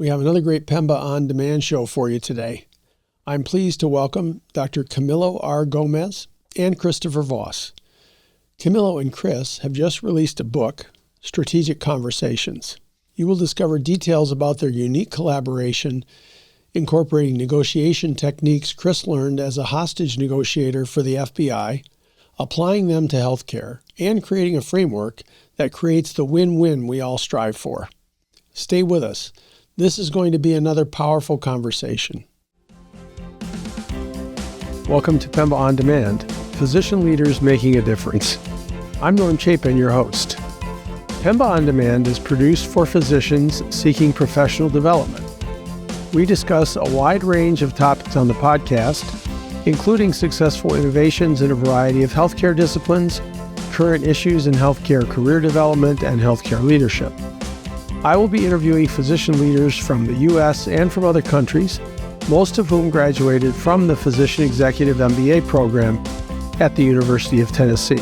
We have another great PEMBA On Demand show for you today. I'm pleased to welcome Dr. Camilo R. Gomez and Christopher Voss. Camilo and Chris have just released a book, Strategic Conversations. You will discover details about their unique collaboration, incorporating negotiation techniques Chris learned as a hostage negotiator for the FBI, applying them to healthcare, and creating a framework that creates the win-win we all strive for. Stay with us. This is going to be another powerful conversation. Welcome to PEMBA On Demand, Physician Leaders Making a Difference. I'm Chapin, your host. PEMBA On Demand is produced for physicians seeking professional development. We discuss a wide range of topics on the podcast, including successful innovations in a variety of healthcare disciplines, current issues in healthcare career development, and healthcare leadership. I will be interviewing physician leaders from the U.S. and from other countries, most of whom graduated from the Physician Executive MBA program at the University of Tennessee.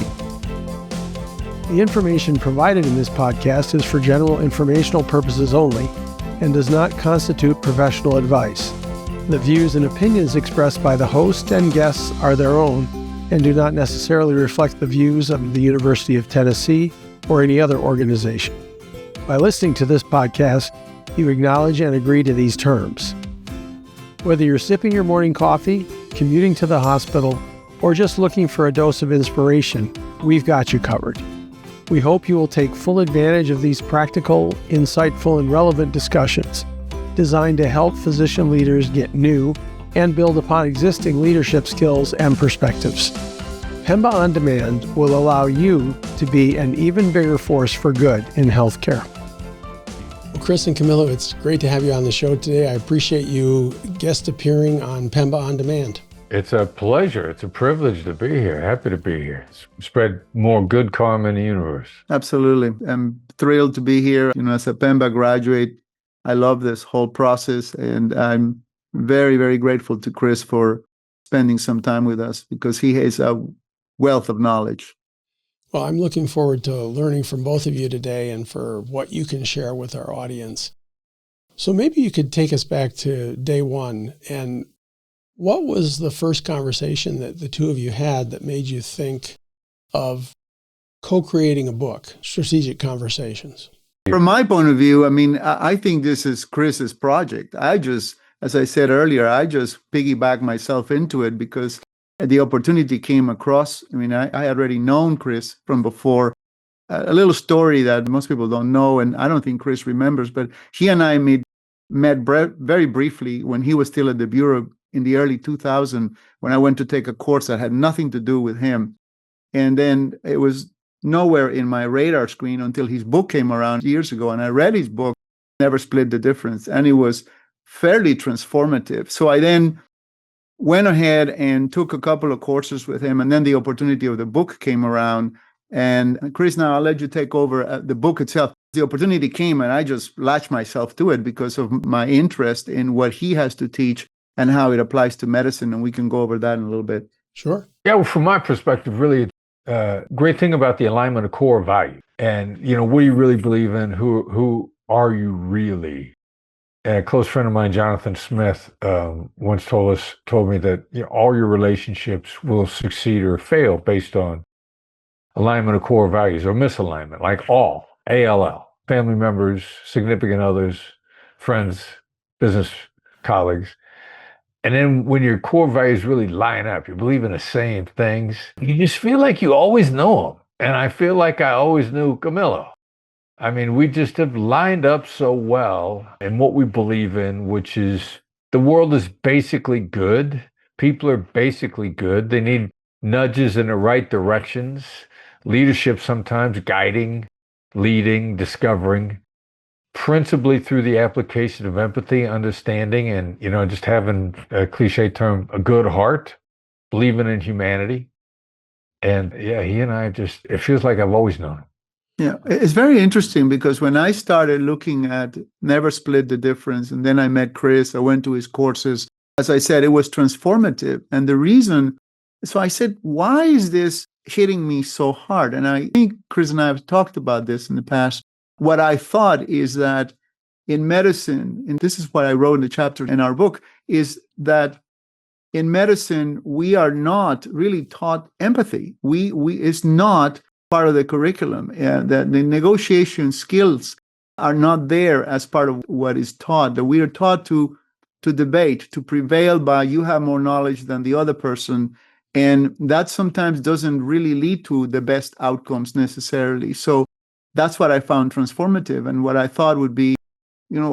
The information provided in this podcast is for general informational purposes only and does not constitute professional advice. The views and opinions expressed by the host and guests are their own and do not necessarily reflect the views of the University of Tennessee or any other organization. By listening to this podcast, you acknowledge and agree to these terms. Whether you're sipping your morning coffee, commuting to the hospital, or just looking for a dose of inspiration, we've got you covered. We hope you will take full advantage of these practical, insightful, and relevant discussions designed to help physician leaders get new and build upon existing leadership skills and perspectives. PEMBA On Demand will allow you to be an even bigger force for good in healthcare. Well, Chris and Camilo, it's great to have you on the show today. I appreciate you guest appearing on PEMBA On Demand. It's a pleasure. It's a privilege to be here. Happy to be here. Spread more good karma in the universe. Absolutely. I'm thrilled to be here. As a PEMBA graduate, I love this whole process, and I'm very, very grateful to Chris for spending some time with us because he has a wealth of knowledge. Well, I'm looking forward to learning from both of you today and for what you can share with our audience. So maybe you could take us back to day one. And what was the first conversation that the two of you had that made you think of co-creating a book, Strategic Conversations? From my point of view, I think this is Chris's project. As I said earlier, I just piggyback myself into it because the opportunity came across. I had already known Chris from before. A little story that most people don't know, and I don't think Chris remembers, but he and I met very briefly when he was still at the Bureau in the early 2000s when I went to take a course that had nothing to do with him. And then it was nowhere in my radar screen until his book came around years ago, and I read his book, Never Split the Difference, and it was fairly transformative. So I then went ahead and took a couple of courses with him, and then the opportunity of the book came around. And Chris, now I'll let you take over the book itself. The opportunity came, and I just latched myself to it because of my interest in what he has to teach and how it applies to medicine, and we can go over that in a little bit. Sure. Yeah, well, from my perspective, really, great thing about the alignment of core value. And, what do you really believe in? Who are you really? And a close friend of mine, Jonathan Smith, once told me that all your relationships will succeed or fail based on alignment of core values or misalignment, like ALL, family members, significant others, friends, business colleagues. And then when your core values really line up, you believe in the same things, you just feel like you always know them. And I feel like I always knew Camilo. We just have lined up so well in what we believe in, which is the world is basically good. People are basically good. They need nudges in the right directions. Leadership sometimes guiding, leading, discovering, principally through the application of empathy, understanding, and, just having a cliche term, a good heart, believing in humanity. And yeah, he and I it feels like I've always known him. Yeah, it's very interesting because when I started looking at Never Split the Difference, and then I met Chris, I went to his courses, as I said, it was transformative. And the reason, so I said, why is this hitting me so hard? And I think Chris and I have talked about this in the past. What I thought is that in medicine, and this is what I wrote in the chapter in our book, is that in medicine, we are not really taught empathy. We it's not part of the curriculum. The negotiation skills are not there as part of what is taught. That we are taught to debate, to prevail by you have more knowledge than the other person. And that sometimes doesn't really lead to the best outcomes necessarily. So that's what I found transformative. And what I thought would be,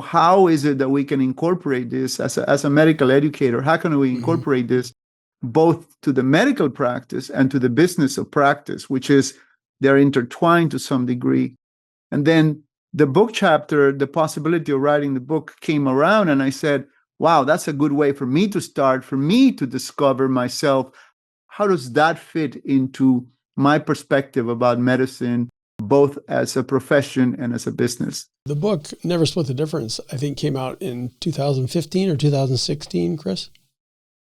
how is it that we can incorporate this as a medical educator? How can we incorporate this both to the medical practice and to the business of practice, which is they're intertwined to some degree. And then the book chapter, the possibility of writing the book came around, and I said, wow, that's a good way for me to start, for me to discover myself. How does that fit into my perspective about medicine, both as a profession and as a business? The book, Never Split the Difference, I think came out in 2015 or 2016, Chris?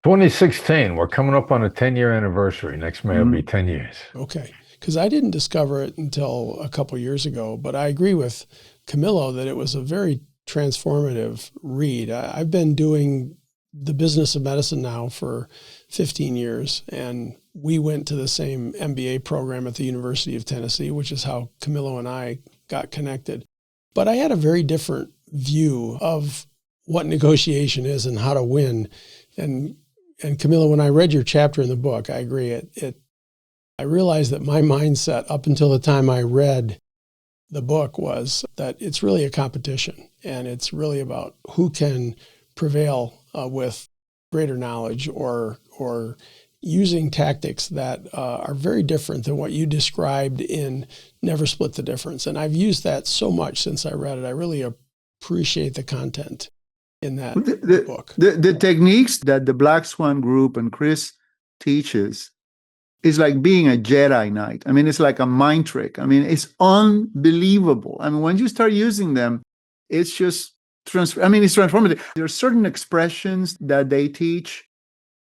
2016. We're coming up on a 10-year anniversary. Next May will be 10 years. Okay. Because I didn't discover it until a couple years ago, but I agree with Camilo that it was a very transformative read. I've been doing the business of medicine now for 15 years, and we went to the same MBA program at the University of Tennessee, which is how Camilo and I got connected. But I had a very different view of what negotiation is and how to win. And Camilo, when I read your chapter in the book, I agree. I realized that my mindset up until the time I read the book was that it's really a competition, and it's really about who can prevail with greater knowledge or using tactics that are very different than what you described in Never Split the Difference. And I've used that so much since I read it. I really appreciate the content in that book. The techniques that the Black Swan Group and Chris teaches is like being a Jedi Knight. I mean, it's like a mind trick. I mean, it's unbelievable. I mean, when you start using them, it's just it's transformative. There are certain expressions that they teach,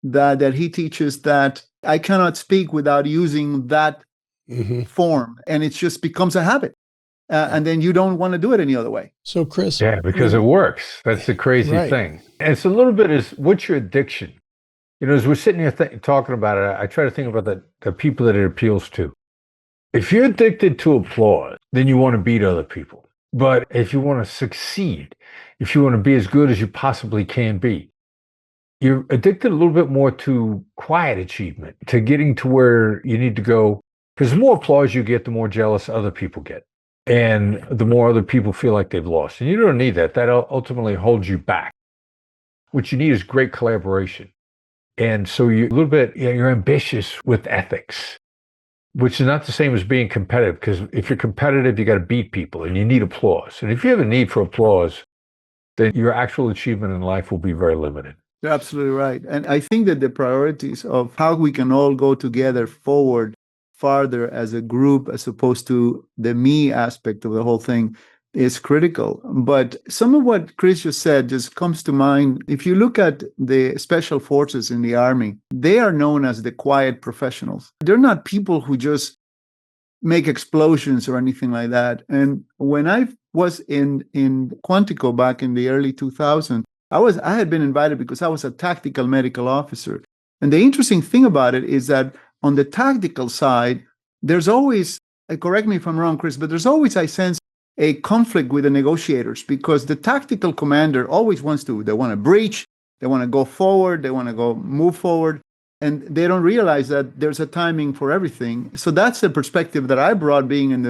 that he teaches, that I cannot speak without using that form. And it just becomes a habit. And then you don't want to do it any other way. So, Chris. Yeah, because it works. That's the crazy thing. And it's a little bit is, what's your addiction? As we're sitting here talking about it, I try to think about the people that it appeals to. If you're addicted to applause, then you want to beat other people. But if you want to succeed, if you want to be as good as you possibly can be, you're addicted a little bit more to quiet achievement, to getting to where you need to go. Because the more applause you get, the more jealous other people get. And the more other people feel like they've lost. And you don't need that. That ultimately holds you back. What you need is great collaboration. And so you're a little bit, you're ambitious with ethics, which is not the same as being competitive, because if you're competitive, you got to beat people and you need applause. And if you have a need for applause, then your actual achievement in life will be very limited. You're absolutely right. And I think that the priorities of how we can all go together forward farther as a group, as opposed to the me aspect of the whole thing, is critical. But some of what Chris just said just comes to mind. If you look at the special forces in the Army, they are known as the quiet professionals. They're not people who just make explosions or anything like that. And when I was in Quantico back in the early 2000s, I had been invited because I was a tactical medical officer. And the interesting thing about it is that on the tactical side, there's always, correct me if I'm wrong, Chris, but there's always, I sense, a conflict with the negotiators, because the tactical commander always they want to breach, they want to go forward, they want to move forward, and they don't realize that there's a timing for everything. So that's the perspective that I brought, being in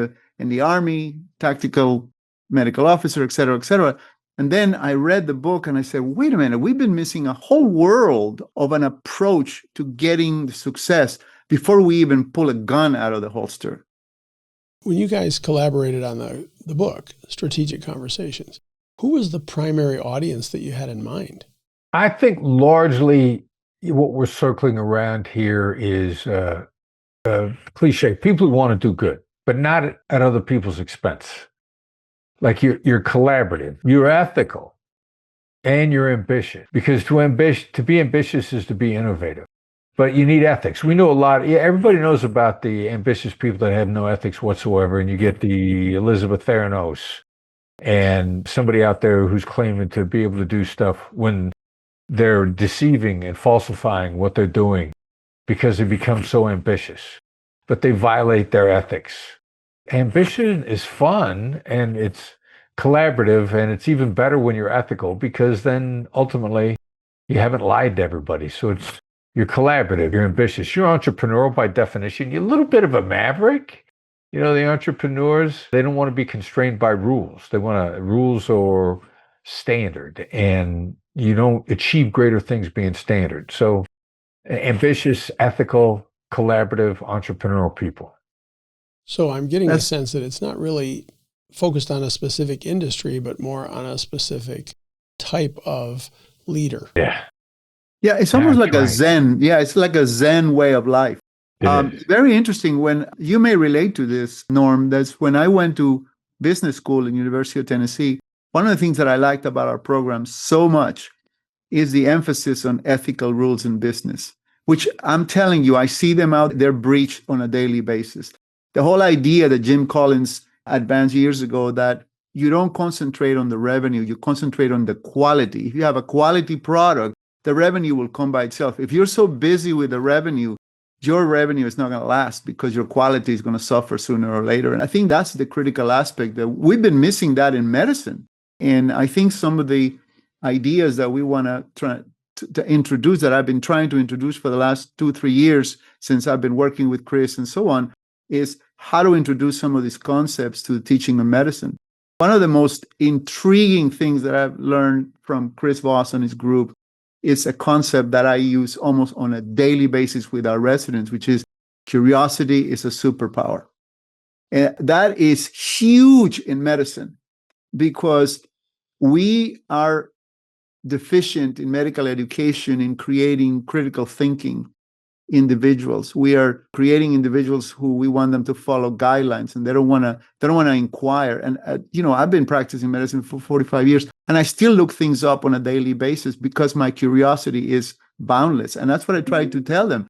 the Army, tactical medical officer, et cetera, et cetera. And then I read the book and I said, wait a minute, we've been missing a whole world of an approach to getting the success before we even pull a gun out of the holster. When you guys collaborated on the book, Strategic Conversations, who was the primary audience that you had in mind? I think largely what we're circling around here is cliche. People who want to do good, but not at other people's expense. Like you're collaborative, you're ethical, and you're ambitious. Because to be ambitious is to be innovative. But you need ethics. We know a lot. Everybody knows about the ambitious people that have no ethics whatsoever, and you get the Elizabeth Theranos and somebody out there who's claiming to be able to do stuff when they're deceiving and falsifying what they're doing because they become so ambitious, but they violate their ethics. Ambition is fun and it's collaborative, and it's even better when you're ethical because then ultimately you haven't lied to everybody. So you're collaborative, you're ambitious, you're entrepreneurial by definition. You're a little bit of a maverick. You know, the entrepreneurs, they don't want to be constrained by rules. They want rules or standard, and you don't achieve greater things being standard. So ambitious, ethical, collaborative, entrepreneurial people. So I'm getting a sense that it's not really focused on a specific industry, but more on a specific type of leader. Yeah. Yeah, it's almost like right. a Zen. Yeah, it's like a Zen way of life. Very interesting. When you may relate to this, Norm, that's when I went to business school in University of Tennessee. One of the things that I liked about our program so much is the emphasis on ethical rules in business, which I'm telling you, I see them out there breached on a daily basis. The whole idea that Jim Collins advanced years ago, that you don't concentrate on the revenue, you concentrate on the quality. If you have a quality product, the revenue will come by itself. If you're so busy with the revenue, your revenue is not going to last because your quality is going to suffer sooner or later. And I think that's the critical aspect that we've been missing that in medicine. And I think some of the ideas that we want to try to introduce, that I've been trying to introduce for the last 2-3 years since I've been working with Chris and so on, is how to introduce some of these concepts to the teaching of medicine. One of the most intriguing things that I've learned from Chris Voss and his group is a concept that I use almost on a daily basis with our residents, which is curiosity is a superpower. And that is huge in medicine because we are deficient in medical education in creating critical thinking individuals. We are creating individuals who we want them to follow guidelines, and they don't want to inquire. And I've been practicing medicine for 45 years, and I still look things up on a daily basis because my curiosity is boundless. And that's what I try to tell them.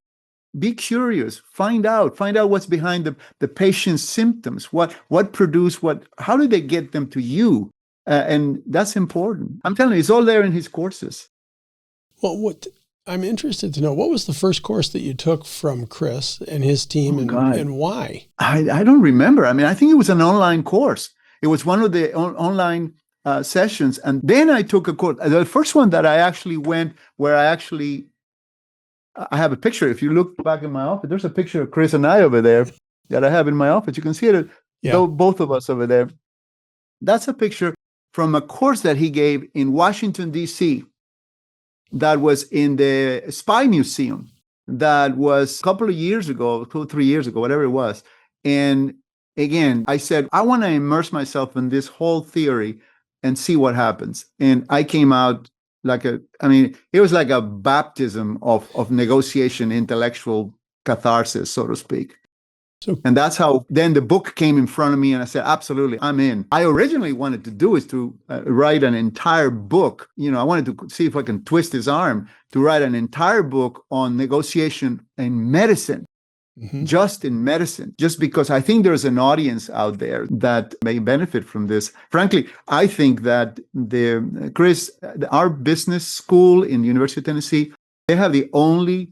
Be curious, find out what's behind the patient's symptoms, what produce what, how do they get them to you? And that's important. I'm telling you, it's all there in his courses. Well, I'm interested to know, what was the first course that you took from Chris and his team, and why? I don't remember. I mean, I think it was an online course. It was one of the online sessions. And then I took a course. The first one that I actually went, where I have a picture. If you look back in my office, there's a picture of Chris and I over there that I have in my office. You can see it, both of us over there. That's a picture from a course that he gave in Washington, D.C., that was in the Spy Museum. That was a couple of years ago, 2 or 3 years ago, whatever it was. And again, I said, I want to immerse myself in this whole theory and see what happens. And I came out it was like a baptism of negotiation, intellectual catharsis, so to speak. And that's how then the book came in front of me, and I said, absolutely, I'm in. I originally wanted to do is to write an entire book. I wanted to see if I can twist his arm to write an entire book on negotiation in medicine, just in medicine, just because I think there's an audience out there that may benefit from this. Frankly, I think that our business school in the University of Tennessee, they have the only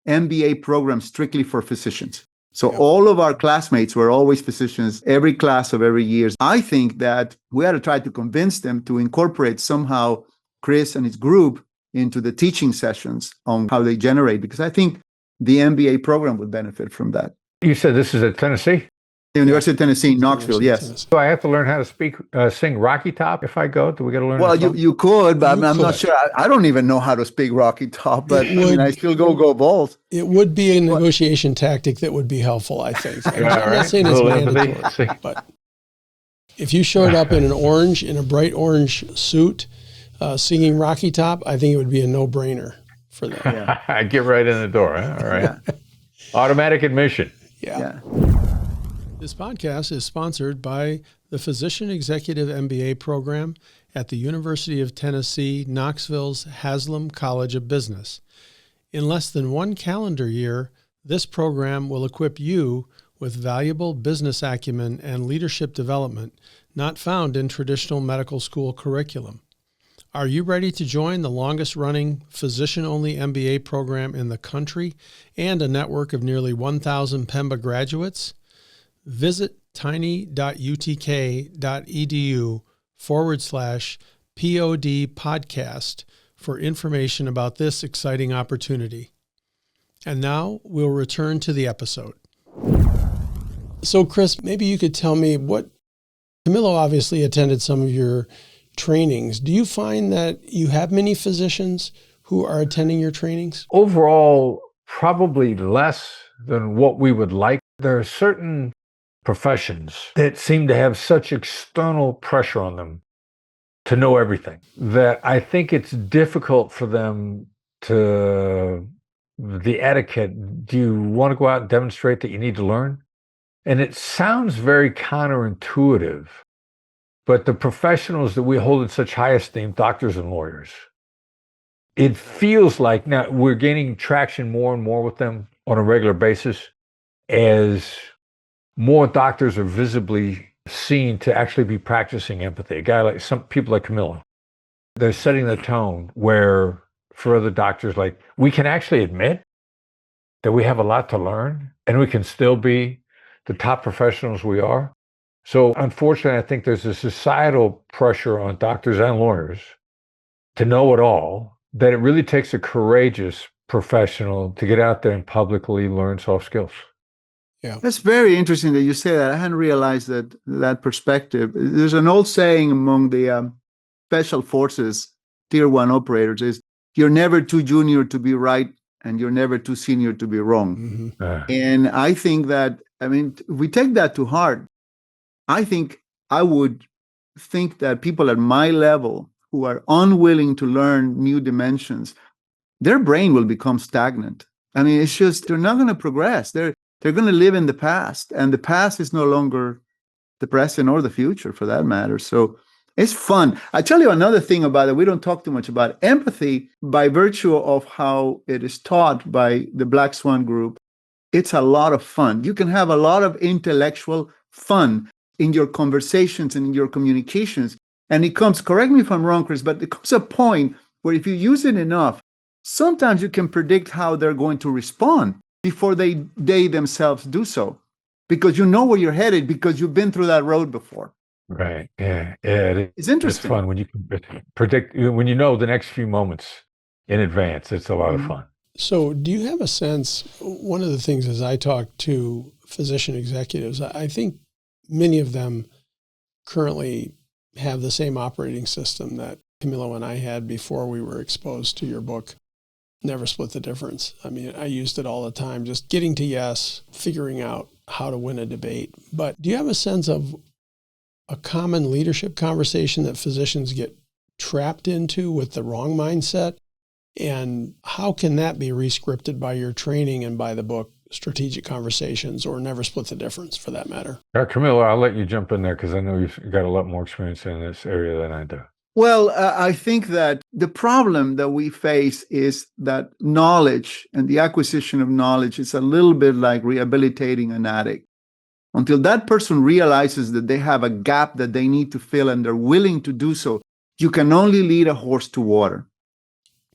MBA program strictly for physicians. So all of our classmates were always physicians, every class of every year. I think that we had to try to convince them to incorporate somehow Chris and his group into the teaching sessions on how they generate, because I think the MBA program would benefit from that. You said this is at Tennessee? The University of Tennessee, Knoxville, yes. So I have to learn how to sing Rocky Top if I go? Do we got to learn? Well, you could, but I'm not sure. I don't even know how to speak Rocky Top, but I still go balls. It would be a negotiation tactic that would be helpful, I think. I'm not saying it's mandatory, but if you showed up in a bright orange suit, singing Rocky Top, I think it would be a no-brainer for them. I get right in the door. Huh? All right. Yeah. Automatic admission. Yeah. This podcast is sponsored by the Physician Executive MBA program at the University of Tennessee, Knoxville's Haslam College of Business. In less than 1 calendar year, this program will equip you with valuable business acumen and leadership development not found in traditional medical school curriculum. Are you ready to join the longest-running physician-only MBA program in the country and a network of nearly 1,000 PEMBA graduates? Visit tiny.utk.edu/POD podcast for information about this exciting opportunity. And now we'll return to the episode. So Chris, maybe you could tell me Camilo obviously attended some of your trainings. Do you find that you have many physicians who are attending your trainings? Overall, probably less than what we would like. There are certain professions that seem to have such external pressure on them to know everything that I think it's difficult for them to, the etiquette, do you want to go out and demonstrate that you need to learn? And it sounds very counterintuitive, but the professionals that we hold in such high esteem, doctors and lawyers, it feels like now we're gaining traction more and more with them on a regular basis as more doctors are visibly seen to actually be practicing empathy. A guy like some people like Camilo, they're setting the tone where for other doctors, like we can actually admit that we have a lot to learn and we can still be the top professionals we are. So unfortunately, I think there's a societal pressure on doctors and lawyers to know it all, that it really takes a courageous professional to get out there and publicly learn soft skills. Yeah, that's very interesting that you say that. I hadn't realized that perspective. There's an old saying among the special forces, tier 1 operators is, you're never too junior to be right and you're never too senior to be wrong. Mm-hmm. And I think that, if we take that to heart, I think I would think that people at my level who are unwilling to learn new dimensions, their brain will become stagnant. It's just, they're not going to progress. They're going to live in the past, and the past is no longer the present or the future for that matter. So it's fun. I tell you another thing about it. We don't talk too much about empathy by virtue of how it is taught by the Black Swan Group. It's a lot of fun. You can have a lot of intellectual fun in your conversations and in your communications. And it comes, correct me if I'm wrong, Chris, but it comes a point where if you use it enough, sometimes you can predict how they're going to respond before they themselves do so, because you know where you're headed because you've been through that road before. Right. Yeah. It's interesting. It's fun when you can predict, when you know the next few moments in advance. It's a lot of fun. So do you have a sense, one of the things as I talk to physician executives, I think many of them currently have the same operating system that Camilo and I had before we were exposed to your book, Never Split the Difference. I used it all the time, just getting to yes, figuring out how to win a debate. But do you have a sense of a common leadership conversation that physicians get trapped into with the wrong mindset? And how can that be re-scripted by your training and by the book, Strategic Conversations, or Never Split the Difference for that matter? Camilo, I'll let you jump in there because I know you've got a lot more experience in this area than I do. Well, I think that the problem that we face is that knowledge and the acquisition of knowledge is a little bit like rehabilitating an addict. Until that person realizes that they have a gap that they need to fill and they're willing to do so, you can only lead a horse to water.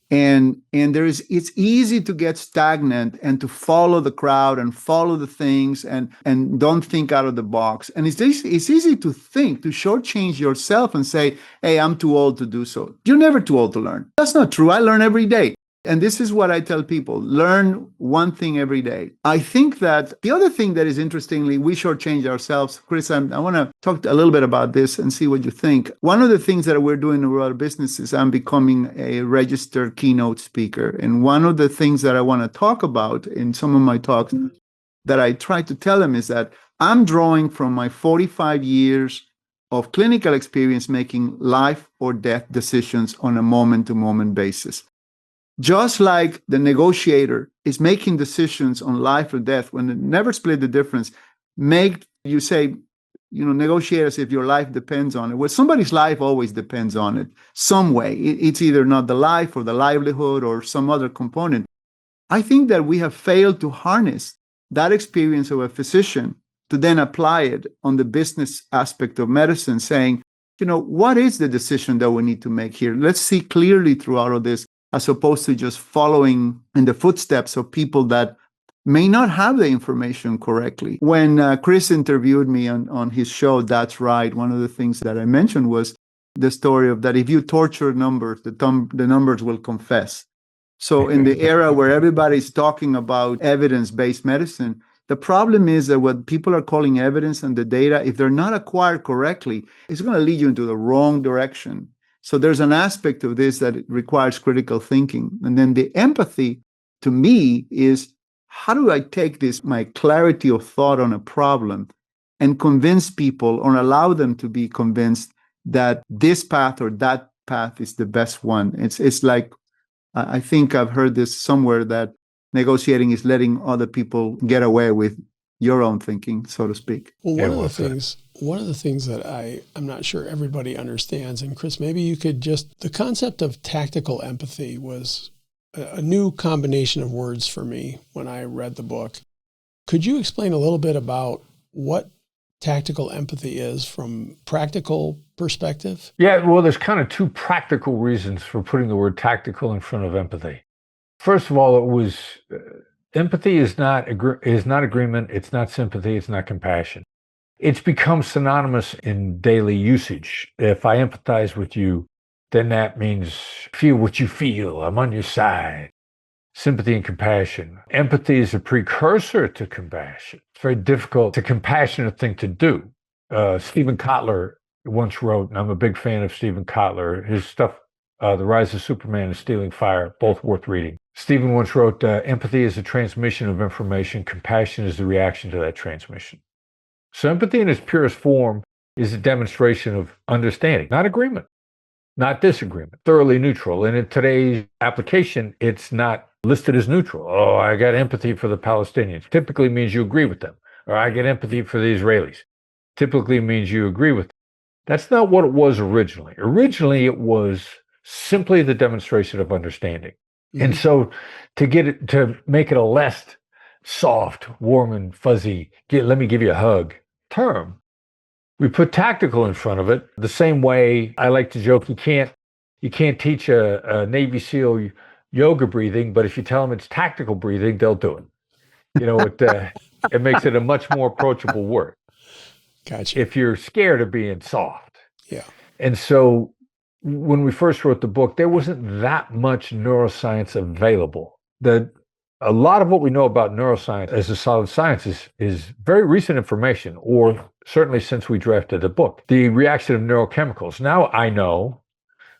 And it's easy to get stagnant and to follow the crowd and follow the things and don't think out of the box. And it's easy to think, to shortchange yourself and say, hey, I'm too old to do so. You're never too old to learn. That's not true. I learn every day. And this is what I tell people, learn one thing every day. I think that the other thing that is interestingly, we shortchange ourselves. Chris, I want to talk a little bit about this and see what you think. One of the things that we're doing in our business is I'm becoming a registered keynote speaker. And one of the things that I want to talk about in some of my talks that I try to tell them is that I'm drawing from my 45 years of clinical experience making life or death decisions on a moment-to-moment basis. Just like the negotiator is making decisions on life or death, when it never split the difference, you say, negotiate as if your life depends on it. Well, somebody's life always depends on it some way. It's either not the life or the livelihood or some other component. I think that we have failed to harness that experience of a physician to then apply it on the business aspect of medicine, saying, what is the decision that we need to make here? Let's see clearly through all of this, as opposed to just following in the footsteps of people that may not have the information correctly. When Chris interviewed me on his show, That's Right, one of the things that I mentioned was the story of that if you torture numbers, the numbers will confess. So in the era where everybody's talking about evidence-based medicine, the problem is that what people are calling evidence and the data, if they're not acquired correctly, it's going to lead you into the wrong direction. So there's an aspect of this that requires critical thinking. And then the empathy, to me, is how do I take my clarity of thought on a problem and convince people or allow them to be convinced that this path or that path is the best one? It's like, I think I've heard this somewhere, that negotiating is letting other people get away with your own thinking, so to speak. Well, one of the things that I'm not sure everybody understands, and Chris, maybe you could the concept of tactical empathy was a new combination of words for me when I read the book. Could you explain a little bit about what tactical empathy is from practical perspective? Yeah, well, there's kind of two practical reasons for putting the word tactical in front of empathy. First of all, it was empathy is not agreement, it's not sympathy, it's not compassion. It's become synonymous in daily usage. If I empathize with you, then that means feel what you feel. I'm on your side. Sympathy and compassion. Empathy is a precursor to compassion. It's very difficult. It's a compassionate thing to do. Stephen Kotler once wrote, and I'm a big fan of Stephen Kotler, his stuff, The Rise of Superman and Stealing Fire, both worth reading. Stephen once wrote, empathy is a transmission of information. Compassion is the reaction to that transmission. So empathy in its purest form is a demonstration of understanding, not agreement, not disagreement, thoroughly neutral. And in today's application, it's not listed as neutral. Oh, I got empathy for the Palestinians. Typically means you agree with them. Or I get empathy for the Israelis. Typically means you agree with them. That's not what it was originally. Originally, it was simply the demonstration of understanding. Mm-hmm. And so to make it a less soft, warm, and fuzzy, let me give you a hug term, we put tactical in front of it. The same way I like to joke, you can't teach a Navy SEAL yoga breathing, but if you tell them it's tactical breathing, they'll do it. It makes it a much more approachable word. Gotcha. If you're scared of being soft. Yeah. And so when we first wrote the book, there wasn't that much neuroscience available. A lot of what we know about neuroscience as a solid science is very recent information, or certainly since we drafted the book. The reaction of neurochemicals. Now I know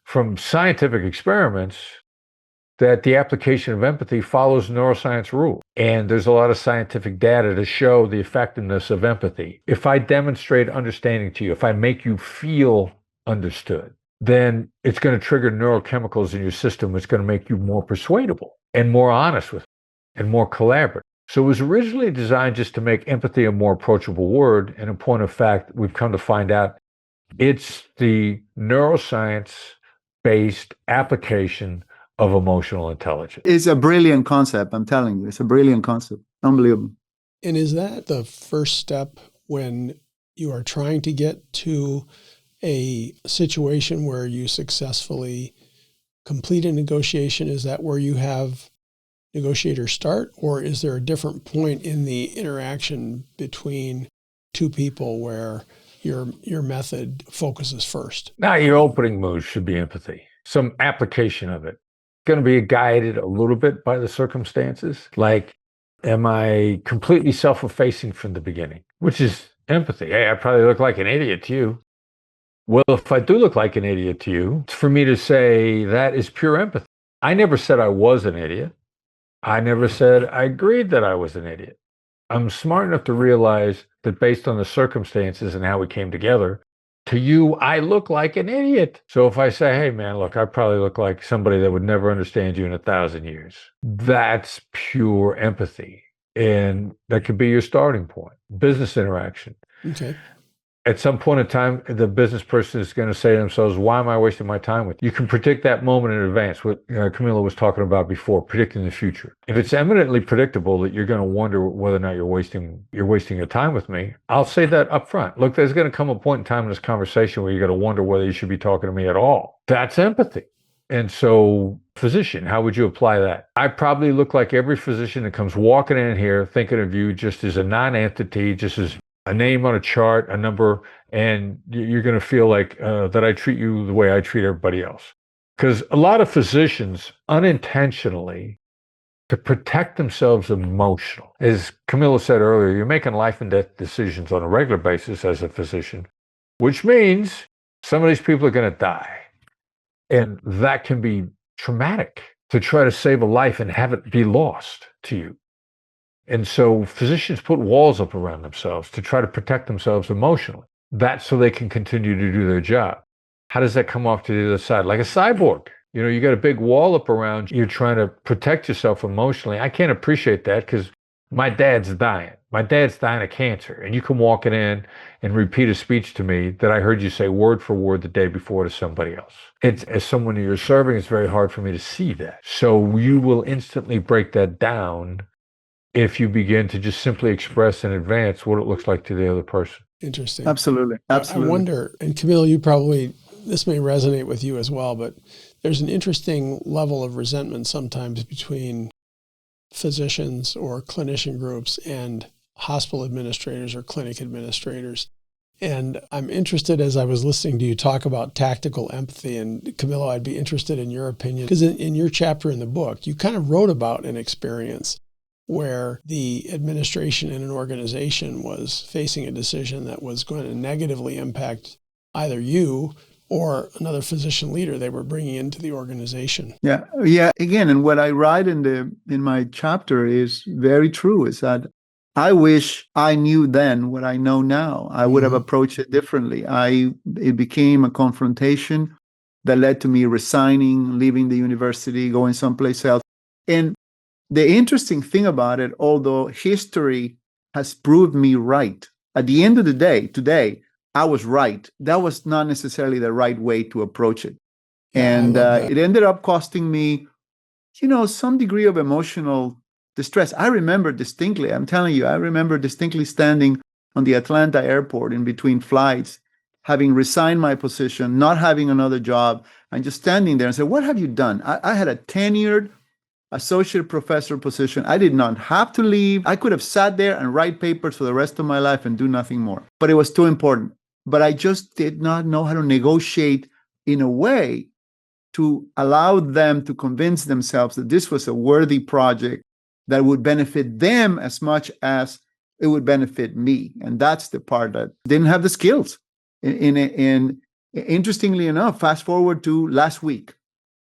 from scientific experiments that the application of empathy follows neuroscience rules. And there's a lot of scientific data to show the effectiveness of empathy. If I demonstrate understanding to you, if I make you feel understood, then it's going to trigger neurochemicals in your system. It's going to make you more persuadable and more honest with and more collaborative. So it was originally designed just to make empathy a more approachable word. And in point of fact, we've come to find out it's the neuroscience-based application of emotional intelligence. It's a brilliant concept, I'm telling you. It's a brilliant concept. Unbelievable. And is that the first step when you are trying to get to a situation where you successfully complete a negotiation? Is that where you have negotiators start, or is there a different point in the interaction between two people where your method focuses first? Now, your opening move should be empathy, some application of it. Going to be guided a little bit by the circumstances. Like, am I completely self-effacing from the beginning? Which is empathy. Hey, I probably look like an idiot to you. Well, if I do look like an idiot to you, it's for me to say that is pure empathy. I never said I was an idiot. I never said I agreed that I was an idiot. I'm smart enough to realize that based on the circumstances and how we came together, to you, I look like an idiot. So if I say, hey, man, look, I probably look like somebody that would never understand you in 1,000 years. That's pure empathy. And that could be your starting point. Business interaction. Okay. At some point in time, the business person is going to say to themselves, why am I wasting my time with you? You can predict that moment in advance, what Camilo was talking about before, predicting the future. If it's eminently predictable that you're going to wonder whether or not you're wasting your time with me, I'll say that up front. Look, there's going to come a point in time in this conversation where you're going to wonder whether you should be talking to me at all. That's empathy. And so, physician, how would you apply that? I probably look like every physician that comes walking in here thinking of you just as a non-entity, just as a name on a chart, a number, and you're going to feel like that I treat you the way I treat everybody else. Because a lot of physicians unintentionally, to protect themselves emotionally, as Camilo said earlier, you're making life and death decisions on a regular basis as a physician, which means some of these people are going to die. And that can be traumatic to try to save a life and have it be lost to you. And so physicians put walls up around themselves to try to protect themselves emotionally. That's so they can continue to do their job. How does that come off to the other side? Like a cyborg. You know, you got a big wall up around you. You're trying to protect yourself emotionally. I can't appreciate that because my dad's dying. My dad's dying of cancer. And you come walking in and repeat a speech to me that I heard you say word for word the day before to somebody else. It's, as someone who you're serving, it's very hard for me to see that. So you will instantly break that down if you begin to just simply express in advance what it looks like to the other person. Interesting. Absolutely. Absolutely. I wonder, and Camilo, this may resonate with you as well, but there's an interesting level of resentment sometimes between physicians or clinician groups and hospital administrators or clinic administrators. And I'm interested, as I was listening to you talk about tactical empathy, and Camilo, I'd be interested in your opinion, because in your chapter in the book, you kind of wrote about an experience where the administration in an organization was facing a decision that was going to negatively impact either you or another physician leader they were bringing into the organization. Yeah. Again, and what I write in my chapter is very true, is that I wish I knew then what I know now. I would have approached it differently. It became a confrontation that led to me resigning, leaving the university, going someplace else. And the interesting thing about it, although history has proved me right, at the end of the day, today, I was right. That was not necessarily the right way to approach it. And it ended up costing me, some degree of emotional distress. I remember distinctly, I'm telling you, I remember distinctly standing on the Atlanta airport in between flights, having resigned my position, not having another job, and just standing there and said, what have you done? I had a tenured associate professor position. I did not have to leave. I could have sat there and write papers for the rest of my life and do nothing more. But it was too important. But I just did not know how to negotiate in a way to allow them to convince themselves that this was a worthy project that would benefit them as much as it would benefit me. And that's the part that didn't have the skills. And interestingly enough, fast forward to last week,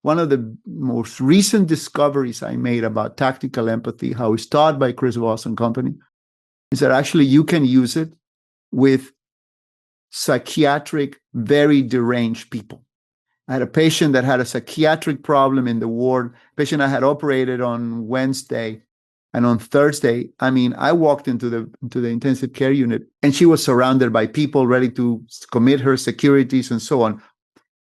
one of the most recent discoveries I made about tactical empathy, how it's taught by Chris Voss and company, is that actually you can use it with psychiatric, very deranged people. I had a patient that had a psychiatric problem in the ward, patient I had operated on Wednesday, and on Thursday, I walked into the intensive care unit, and she was surrounded by people ready to commit her securities and so on.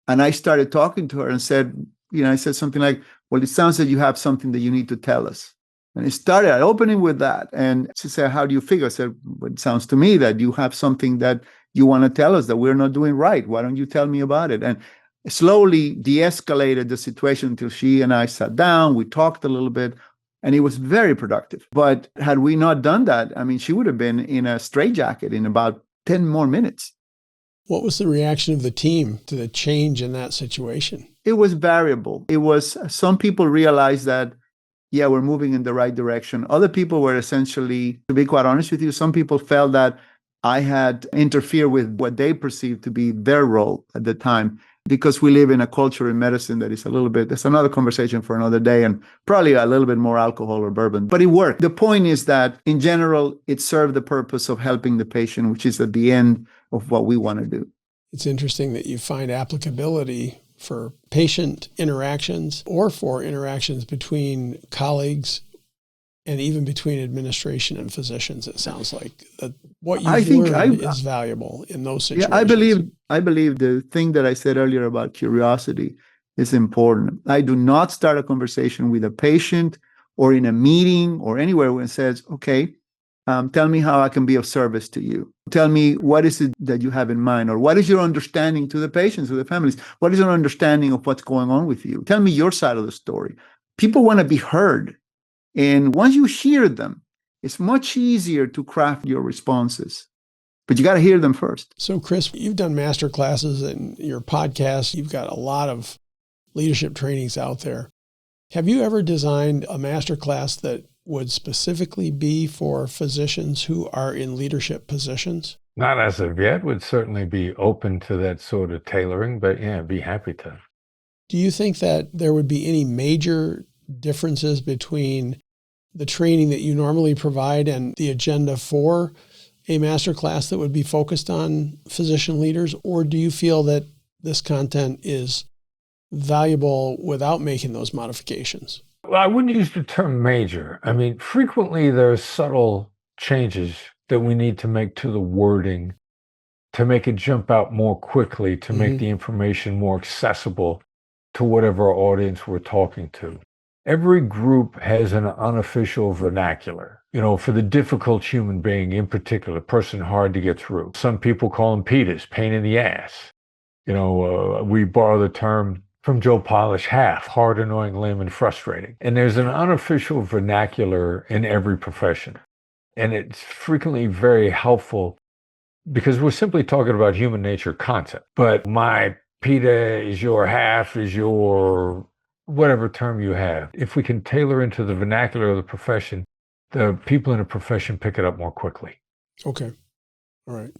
And I started talking to her and said, I said something like, well, it sounds that you have something that you need to tell us. And it started opening with that. And she said, how do you figure? I said, well, it sounds to me that you have something that you want to tell us that we're not doing right. Why don't you tell me about it? And slowly de-escalated the situation until she and I sat down, we talked a little bit, and it was very productive. But had we not done that, she would have been in a straitjacket in about 10 more minutes. What was the reaction of the team to the change in that situation? It was variable. It was, some people realized that, yeah, we're moving in the right direction. Other people were essentially, to be quite honest with you, some people felt that I had interfered with what they perceived to be their role at the time, because we live in a culture in medicine that is that's another conversation for another day, and probably a little bit more alcohol or bourbon, but it worked. The point is that in general, it served the purpose of helping the patient, which is at the end of what we want to do. It's interesting that you find applicability for patient interactions or for interactions between colleagues and even between administration and physicians, it sounds like that what I you've think learned is valuable in those situations. Yeah, I believe the thing that I said earlier about curiosity is important. I do not start a conversation with a patient or in a meeting or anywhere when it says, okay, tell me how I can be of service to you. Tell me what is it that you have in mind, or what is your understanding to the patients, to the families? What is your understanding of what's going on with you? Tell me your side of the story. People want to be heard. And once you hear them, it's much easier to craft your responses. But you got to hear them first. So, Chris, you've done master classes and your podcast. You've got a lot of leadership trainings out there. Have you ever designed a master class that would specifically be for physicians who are in leadership positions? Not as of yet. Would certainly be open to that sort of tailoring, but yeah, be happy to. Do you think that there would be any major differences between the training that you normally provide and the agenda for a master class that would be focused on physician leaders? Or do you feel that this content is valuable without making those modifications? Well, I wouldn't use the term major. I mean, frequently there are subtle changes that we need to make to the wording to make it jump out more quickly, to make the information more accessible to whatever audience we're talking to. Every group has an unofficial vernacular, for the difficult human being in particular, person hard to get through. Some people call them PETAs, pain in the ass. We borrow the term from Joe Polish, half, hard, annoying, lame, and frustrating. And there's an unofficial vernacular in every profession. And it's frequently very helpful because we're simply talking about human nature concept. But my PETA is your half, is your whatever term you have. If we can tailor into the vernacular of the profession, the people in the profession pick it up more quickly. Okay. All right.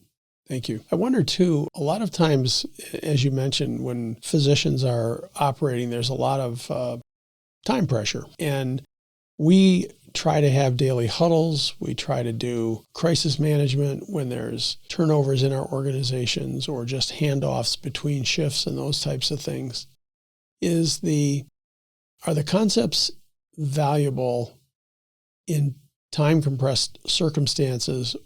Thank you. I wonder too, a lot of times, as you mentioned, when physicians are operating, there's a lot of time pressure. And we try to have daily huddles. We try to do crisis management when there's turnovers in our organizations or just handoffs between shifts and those types of things. Are the concepts valuable in time compressed circumstances,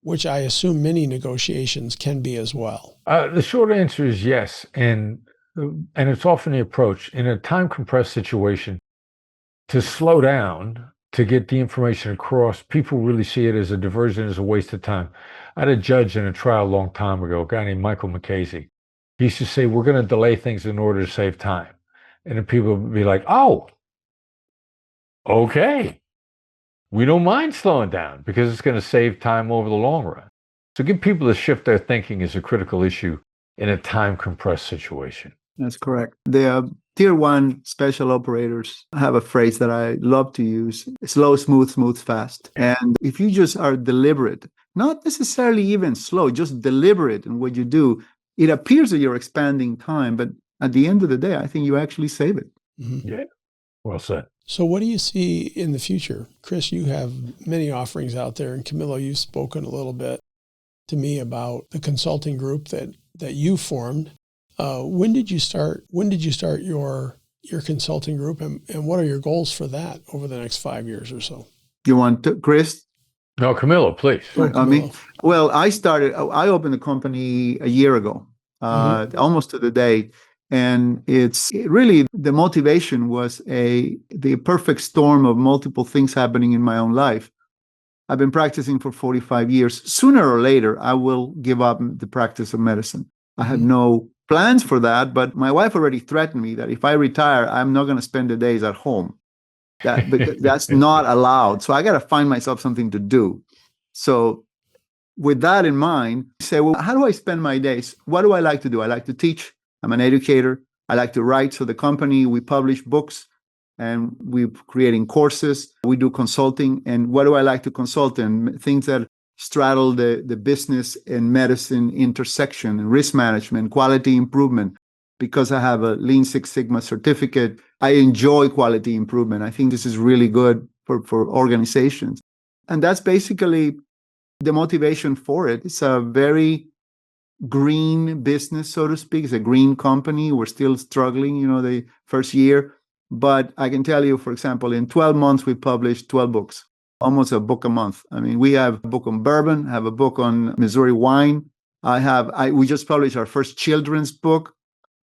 which I assume many negotiations can be as well? The short answer is yes. And it's often the approach in a time compressed situation to slow down, to get the information across. People really see it as a diversion, as a waste of time. I had a judge in a trial a long time ago, a guy named Michael McCasey. He used to say, we're going to delay things in order to save time. And then people would be like, oh, okay. We don't mind slowing down because it's going to save time over the long run. So get people to shift their thinking is a critical issue in a time compressed situation. That's correct. The tier one special operators have a phrase that I love to use: slow, smooth, smooth, fast. And if you just are deliberate, not necessarily even slow, just deliberate in what you do, it appears that you're expanding time, but at the end of the day, I think you actually save it. Mm-hmm. Yeah, well said. So what do you see in the future? Chris, you have many offerings out there, and Camilo, you've spoken a little bit to me about the consulting group that you formed. When did you start your consulting group, and what are your goals for that over the next 5 years or so? You want to, Chris? No, Camilo, please. Well, I opened the company a year ago, almost to the day. And really the motivation was the perfect storm of multiple things happening in my own life. I've been practicing for 45 years. Sooner or later, I will give up the practice of medicine. I had no plans for that, but my wife already threatened me that if I retire, I'm not going to spend the days at home. That's not allowed. So I got to find myself something to do. So with that in mind, say, well, how do I spend my days? What do I like to do? I like to teach. I'm an educator. I like to write. So the company, we publish books and we're creating courses. We do consulting. And what do I like to consult in? Things that straddle the business and medicine intersection, and risk management, quality improvement. Because I have a Lean Six Sigma certificate, I enjoy quality improvement. I think this is really good for organizations. And that's basically the motivation for it. It's a very green business, so to speak. It's a green company. We're still struggling, the first year. But I can tell you, for example, in 12 months, we published 12 books, almost a book a month. I mean, we have a book on bourbon, have a book on Missouri wine. We just published our first children's book,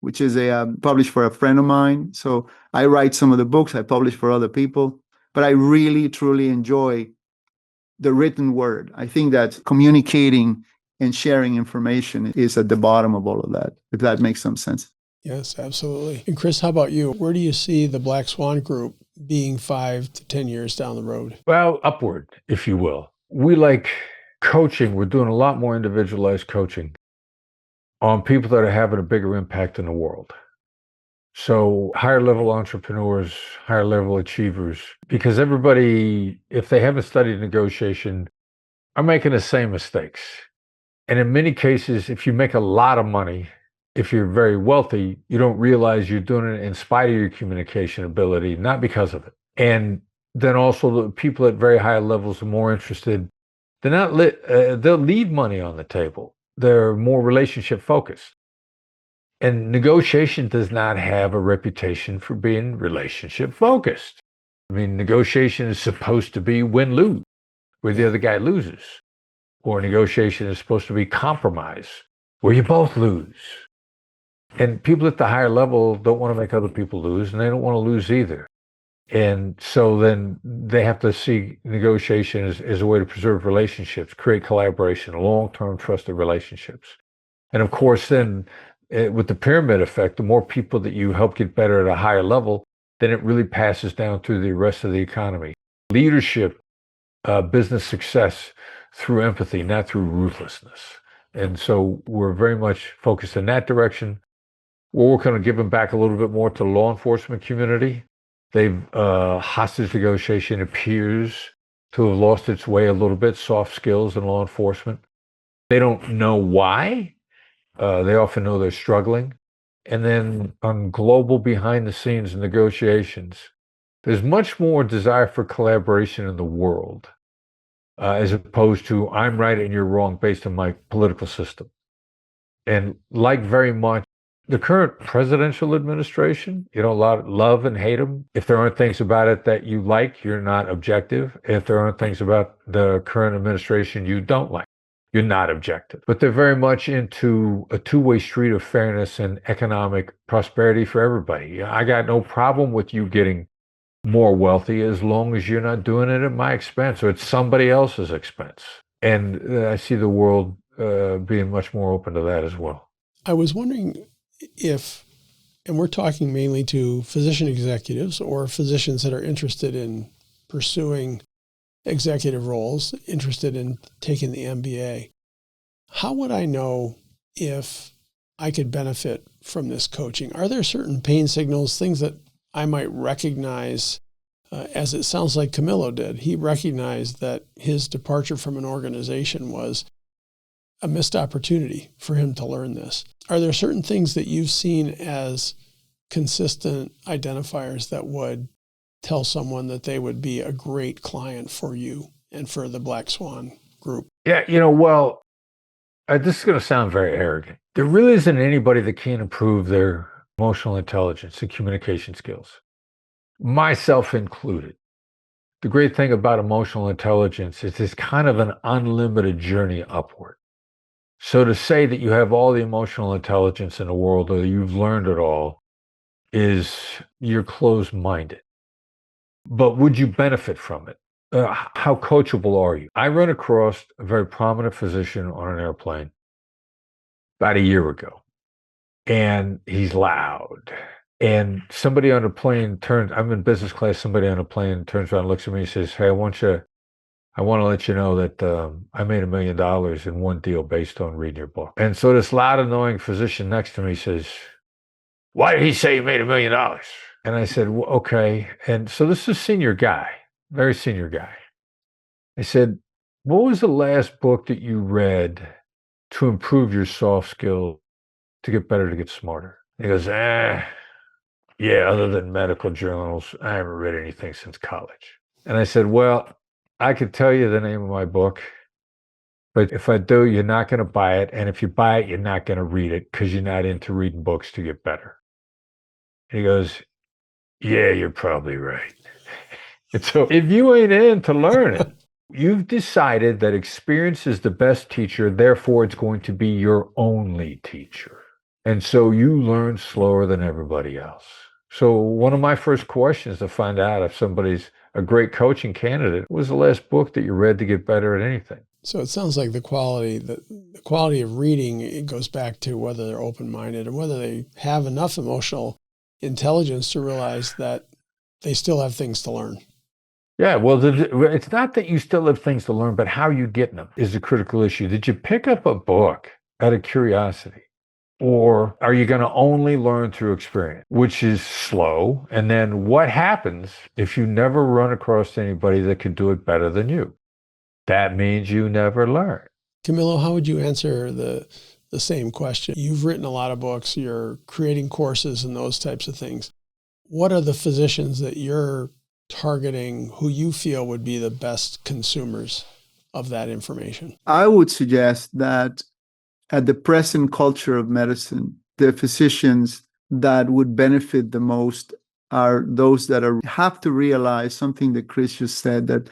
which is published for a friend of mine. So I write some of the books I publish for other people, but I really, truly enjoy the written word. I think that communicating and sharing information is at the bottom of all of that, if that makes some sense. Yes, absolutely. And Chris, how about you? Where do you see the Black Swan Group being 5 to 10 years down the road? Well, upward, if you will. We like coaching. We're doing a lot more individualized coaching on people that are having a bigger impact in the world. So higher level entrepreneurs, higher level achievers, because everybody, if they haven't studied negotiation, are making the same mistakes. And in many cases, if you make a lot of money, if you're very wealthy, you don't realize you're doing it in spite of your communication ability, not because of it. And then also the people at very high levels are more interested. They'll leave money on the table. They're more relationship focused. And negotiation does not have a reputation for being relationship focused. I mean, negotiation is supposed to be win-lose, where the other guy loses. Or negotiation is supposed to be compromise, where you both lose. And people at the higher level don't want to make other people lose, and they don't want to lose either. And so then they have to see negotiation as a way to preserve relationships, create collaboration, long-term trusted relationships. And of course, then with the pyramid effect, the more people that you help get better at a higher level, then it really passes down through the rest of the economy. Leadership, business success through empathy, not through ruthlessness. And so we're very much focused in that direction. We're working on giving back a little bit more to the law enforcement community. Hostage negotiation appears to have lost its way a little bit, soft skills in law enforcement. They don't know why. They often know they're struggling. And then on global behind the scenes negotiations, there's much more desire for collaboration in the world, as opposed to I'm right and you're wrong based on my political system. And like very much the current presidential administration, a lot of love and hate them. If there aren't things about it that you like, you're not objective. If there aren't things about the current administration you don't like, you're not objective. But they're very much into a two-way street of fairness and economic prosperity for everybody. I got no problem with you getting more wealthy as long as you're not doing it at my expense or at somebody else's expense. And I see the world being much more open to that as well. I was wondering and we're talking mainly to physician executives or physicians that are interested in pursuing executive roles, interested in taking the MBA. How would I know if I could benefit from this coaching? Are there certain pain signals, things that I might recognize, as it sounds like Camilo did? He recognized that his departure from an organization was a missed opportunity for him to learn this. Are there certain things that you've seen as consistent identifiers that would tell someone that they would be a great client for you and for the Black Swan Group? Yeah, this is going to sound very arrogant. There really isn't anybody that can't improve their emotional intelligence and communication skills, myself included. The great thing about emotional intelligence is it's kind of an unlimited journey upward. So to say that you have all the emotional intelligence in the world or you've learned it all is you're closed-minded. But would you benefit from it? How coachable are you? I ran across a very prominent physician on an airplane about a year ago, and he's loud. And somebody on the plane I'm in business class, somebody on the plane turns around, looks at me and says, hey, I want to let you know that I made $1 million in one deal based on reading your book. And so this loud, annoying physician next to me says, why did he say he made $1 million? And I said, well, okay. And so this is a senior guy, very senior guy. I said, what was the last book that you read to improve your soft skill, to get better, to get smarter? He goes, yeah, other than medical journals, I haven't read anything since college. And I said, well, I could tell you the name of my book, but if I do, you're not going to buy it. And if you buy it, you're not going to read it because you're not into reading books to get better. And he goes, Yeah, you're probably right. And so if you ain't in to learn it, you've decided that experience is the best teacher, therefore it's going to be your only teacher. And so you learn slower than everybody else. So one of my first questions to find out if somebody's a great coaching candidate was the last book that you read to get better at anything. So it sounds like the quality of reading, it goes back to whether they're open-minded and whether they have enough emotional intelligence to realize that they still have things to learn. Yeah, well, it's not that you still have things to learn, but how you get them is a critical issue. Did you pick up a book out of curiosity? Or are you going to only learn through experience, which is slow? And then what happens if you never run across anybody that can do it better than you? That means you never learn. Camilo, how would you answer the same question? You've written a lot of books, you're creating courses and those types of things. What are the physicians that you're targeting who you feel would be the best consumers of that information? I would suggest that at the present culture of medicine, the physicians that would benefit the most are those that have to realize something that Chris just said, that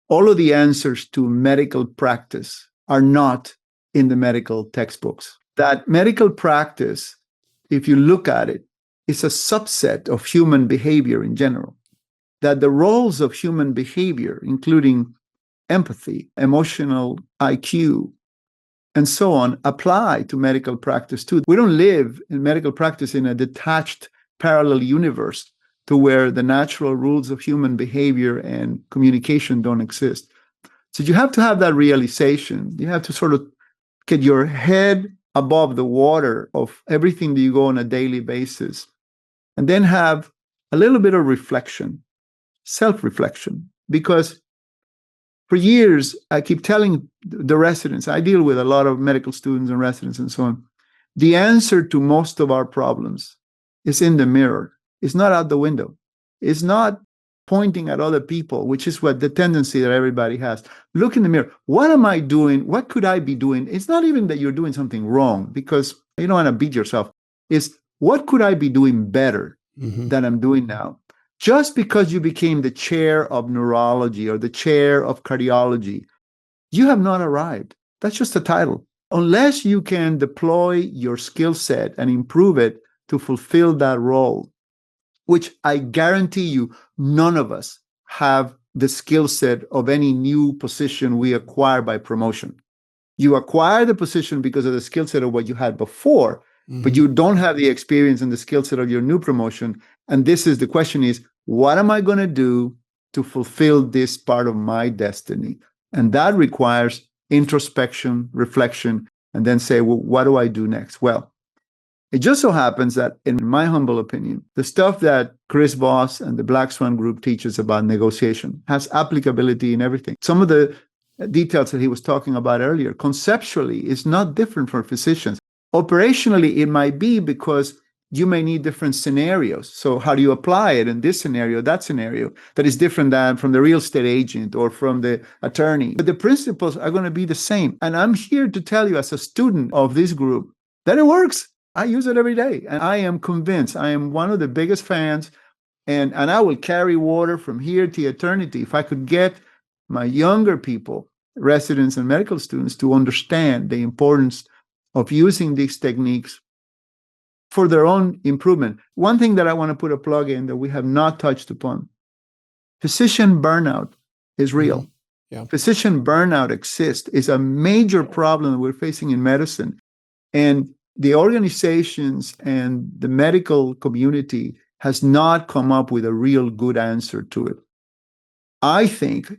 all of the answers to medical practice are not in the medical textbooks. That medical practice, if you look at it, is a subset of human behavior in general. That the roles of human behavior, including empathy, emotional IQ, and so on, apply to medical practice too. We don't live in medical practice in a detached parallel universe to where the natural rules of human behavior and communication don't exist. So you have to have that realization. You have to sort of get your head above the water of everything that you go on a daily basis, and then have a little bit of reflection, self-reflection, because for years, I keep telling the residents, I deal with a lot of medical students and residents and so on, the answer to most of our problems is in the mirror. It's not out the window. It's not pointing at other people, which is what the tendency that everybody has. Look in the mirror. What am I doing? What could I be doing? It's not even that you're doing something wrong, because you don't want to beat yourself. It's what could I be doing better than I'm doing now? Just because you became the chair of neurology or the chair of cardiology, you have not arrived. That's just a title. Unless you can deploy your skill set and improve it to fulfill that role, which I guarantee you, none of us have the skill set of any new position we acquire by promotion. You acquire the position because of the skill set of what you had before, but you don't have the experience and the skill set of your new promotion. And the question is, what am I going to do to fulfill this part of my destiny? And that requires introspection, reflection, and then say, well, what do I do next? Well, it just so happens that, in my humble opinion, the stuff that Chris Voss and the Black Swan Group teaches about negotiation has applicability in everything. Some of the details that he was talking about earlier, conceptually, is not different for physicians. Operationally, it might be, because you may need different scenarios. So how do you apply it in this scenario, that scenario, that is different than from the real estate agent or from the attorney? But the principles are going to be the same. And I'm here to tell you, as a student of this group, that it works. I use it every day. And I am convinced. I am one of the biggest fans. And I will carry water from here to eternity if I could get my younger people, residents and medical students, to understand the importance of using these techniques for their own improvement. One thing that I want to put a plug in that we have not touched upon: physician burnout is real. Yeah. Physician burnout exists. It's a major problem that we're facing in medicine. And the organizations and the medical community has not come up with a real good answer to it. I think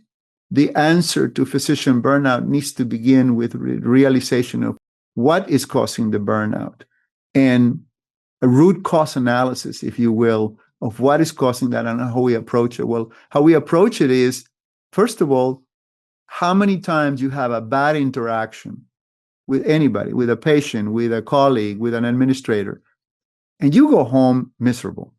the answer to physician burnout needs to begin with realization of what is causing the burnout, and a root cause analysis, if you will, of what is causing that and how we approach it. Well, how we approach it is, first of all, how many times you have a bad interaction with anybody, with a patient, with a colleague, with an administrator, and you go home miserable.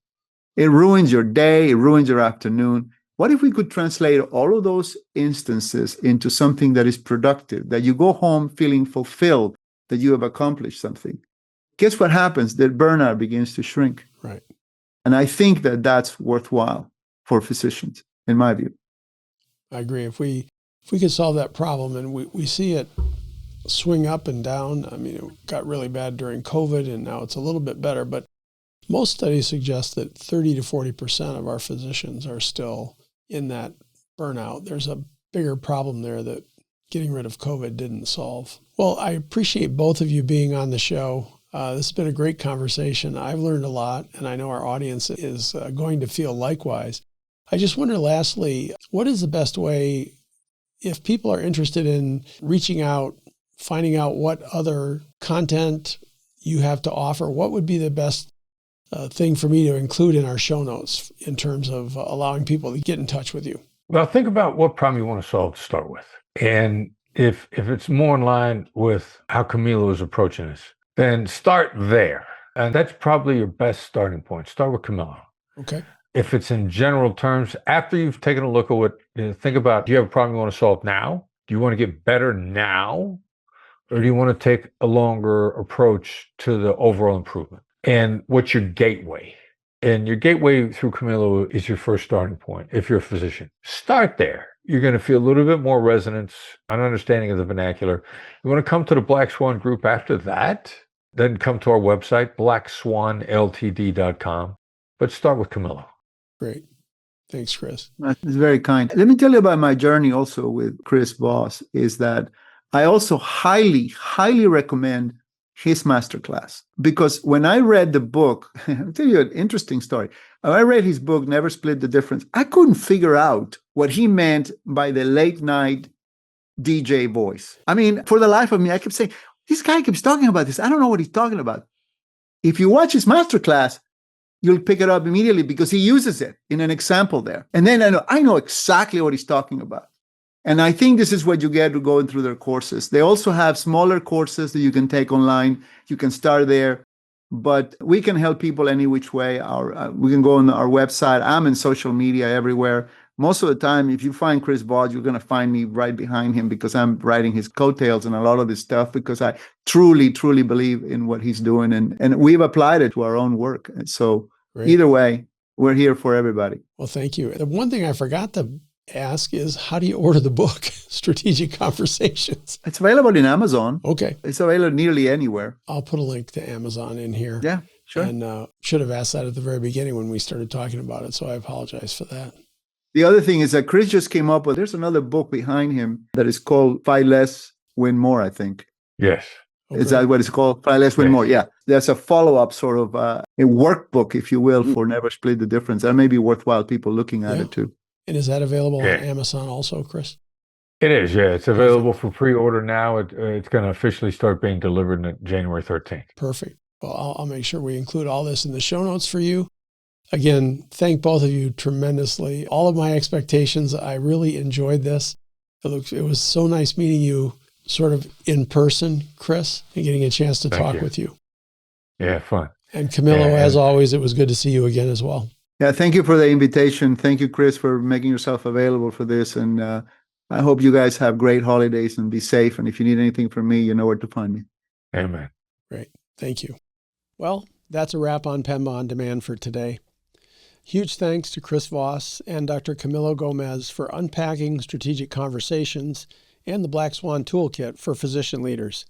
It ruins your day, it ruins your afternoon. What if we could translate all of those instances into something that is productive, that you go home feeling fulfilled, that you have accomplished something? Guess what happens? That burnout begins to shrink. Right. And I think that that's worthwhile for physicians, in my view. I agree. If we could solve that problem, and we see it swing up and down. I mean, it got really bad during COVID, and now it's a little bit better. But most studies suggest that 30 to 40% of our physicians are still in that burnout. There's a bigger problem there that getting rid of COVID didn't solve. Well, I appreciate both of you being on the show. This has been a great conversation. I've learned a lot, and I know our audience is going to feel likewise. I just wonder, lastly, what is the best way, if people are interested in reaching out, finding out what other content you have to offer, what would be the best thing for me to include in our show notes in terms of allowing people to get in touch with you? Well, think about what problem you want to solve to start with. And if it's more in line with how Camilo is approaching this, then start there. And that's probably your best starting point. Start with Camilo. Okay. If it's in general terms, after you've taken a look at what, think about, do you have a problem you want to solve now? Do you want to get better now? Or do you want to take a longer approach to the overall improvement? And what's your gateway? And your gateway through Camilo is your first starting point. If you're a physician, start there. You're going to feel a little bit more resonance, an understanding of the vernacular. You want to come to the Black Swan group after that, then come to our website, blackswanltd.com. But start with Camilo. Great. Thanks, Chris. That's very kind. Let me tell you about my journey also with Chris Voss, is that I also highly, highly recommend his masterclass. Because when I read the book, I'll tell you an interesting story. When I read his book, Never Split the Difference, I couldn't figure out what he meant by the late night DJ voice. I mean, for the life of me, I kept saying, this guy keeps talking about this. I don't know what he's talking about. If you watch his masterclass, you'll pick it up immediately because he uses it in an example there. And then I know exactly what he's talking about. And I think this is what you get going through their courses. They also have smaller courses that you can take online. You can start there, but we can help people any which way. We can go on our website. I'm in social media everywhere. Most of the time, if you find Chris Voss, you're going to find me right behind him because I'm writing his coattails and a lot of this stuff because I truly, truly believe in what he's doing. And we've applied it to our own work. And so Great. Either way, we're here for everybody. Well, thank you. The one thing I forgot to ask is, how do you order the book, Strategic Conversations? It's available in Amazon. Okay. It's available nearly anywhere. I'll put a link to Amazon in here. Yeah, sure. And should have asked that at the very beginning when we started talking about it, so I apologize for that. The other thing is that Chris just came up with, there's another book behind him that is called Fight Less, Win More, I think. Yes. Okay. Is that what it's called? Fight Less, Win More. Yeah. There's a follow-up sort of a workbook, if you will, for Never Split the Difference. That may be worthwhile people looking at it too. And is that available on Amazon also, Chris? It is, yeah. It's available for pre-order now. It's going to officially start being delivered on January 13th. Perfect. Well, I'll make sure we include all this in the show notes for you. Again, thank both of you tremendously. All of my expectations, I really enjoyed this. It was so nice meeting you sort of in person, Chris, and getting a chance to talk with you. Yeah, fun. And Camilo, as always, it was good to see you again as well. Yeah, thank you for the invitation. Thank you, Chris, for making yourself available for this. And I hope you guys have great holidays and be safe. And if you need anything from me, you know where to find me. Amen. Great. Thank you. Well, that's a wrap on PEMBA On Demand for today. Huge thanks to Chris Voss and Dr. Camilo Gomez for unpacking Strategic Conversations and the Black Swan Toolkit for physician leaders.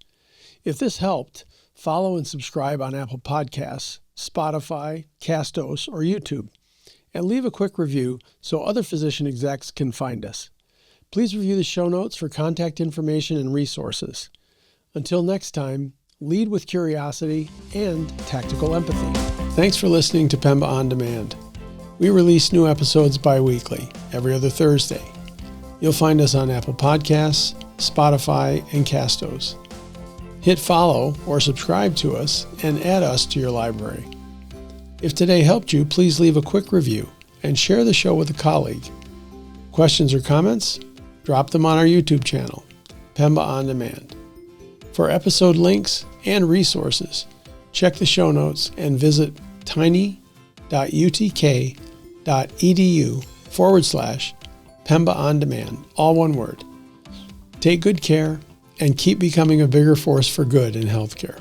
If this helped, follow and subscribe on Apple Podcasts, Spotify, Castos, or YouTube, and leave a quick review so other physician execs can find us. Please review the show notes for contact information and resources. Until next time, lead with curiosity and tactical empathy. Thanks for listening to PEMBA On Demand. We release new episodes bi-weekly, every other Thursday. You'll find us on Apple Podcasts, Spotify, and Castos. Hit follow or subscribe to us and add us to your library. If today helped you, please leave a quick review and share the show with a colleague. Questions or comments? Drop them on our YouTube channel, PEMBA On Demand. For episode links and resources, check the show notes and visit tiny.utk.edu/PEMBA On Demand, all one word. Take good care and keep becoming a bigger force for good in healthcare.